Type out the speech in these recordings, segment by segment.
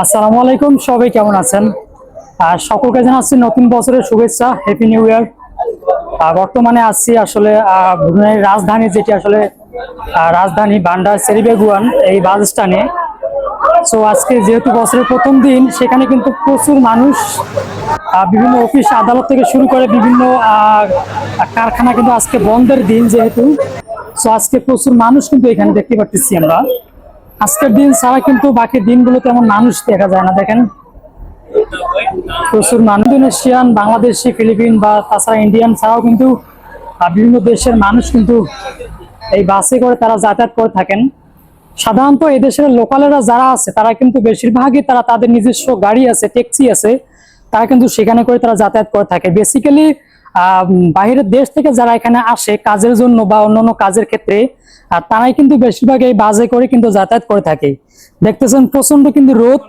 আসসালামু আলাইকুম, সবাই কেমন আছেন? সকলকে জানাচ্ছি নতুন বছরের শুভেচ্ছা, হ্যাপি নিউ ইয়ার। বর্তমানে আছি আসলে ব্রুনাইয়ের রাজধানী, যেটি আসলে রাজধানী বান্ডার সেরিবেগুয়ান, এই বাস স্ট্যান্ডে। সো আজকে যেহেতু বছরের প্রথম দিন, সেখানে কিন্তু প্রচুর মানুষ, বিভিন্ন অফিস আদালত থেকে শুরু করে বিভিন্ন কারখানা কিন্তু আজকে বন্ধের দিন যেহেতু। সো আজকে প্রচুর মানুষ কিন্তু এখানে দেখতে পাচ্ছি আমরা। আজকের দিন ছাড়া কিন্তু বাকি দিনগুলো তেমন মানুষ দেখা যায় না। দেখেন, প্রচুর মানুষ, ইন্দোনেশিয়ান, বাংলাদেশি, ফিলিপিন বা তাছাড়া ইন্ডিয়ান ছাড়াও কিন্তু বিভিন্ন দেশের মানুষ কিন্তু এই বাসে করে তারা যাতায়াত করে থাকেন। সাধারণত এই দেশের লোকালেরা যারা আছে তারা কিন্তু বেশিরভাগই তারা তাদের নিজস্ব গাড়ি আছে, ট্যাক্সি আছে, তারা কিন্তু সেখানে করে তারা যাতায়াত করে থাকে। বেসিক্যালি বাহিরের দেশ থেকে যারা এখানে আসে কাজের জন্য বা অন্যান্য কাজের ক্ষেত্রে, তারাই কিন্তু বেশিরভাগ এই বাসে করে কিন্তু যাতায়াত করে থাকে। দেখতেছেন প্রচন্ড কিন্তু রোদ।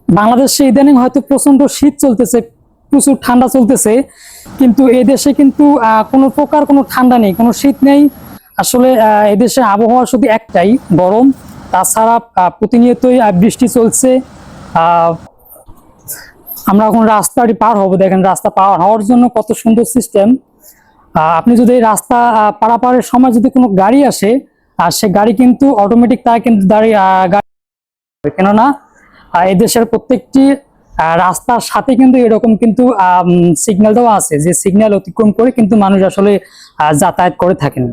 বাংলাদেশে ইদানিং হয়তো প্রচন্ড শীত চলতেছে, প্রচুর ঠান্ডা চলতেছে, কিন্তু এই দেশে কিন্তু কোনো প্রকার কোনো ঠান্ডা নেই, কোনো শীত নেই। আসলে এদেশের আবহাওয়া শুধু একটাই, গরম। তাছাড়া প্রতিনিয়তই বৃষ্টি চলছে। আমরা এখন রাস্তাটি পার হব, দেখেন রাস্তা পার হওয়ার জন্য কত সুন্দর সিস্টেম। আপনি যদি রাস্তা পারাপারের সময় যদি কোনো গাড়ি আসে, আর সে গাড়ি কিন্তু অটোমেটিক তার কিন্তু দাঁড়িয়ে, কেননা এই দেশের প্রত্যেকটি রাস্তার সাথে কিন্তু এরকম কিন্তু সিগন্যাল দেওয়া আছে, যে সিগন্যাল অতিক্রম করে কিন্তু মানুষ আসলে যাতায়াত করে থাকেন।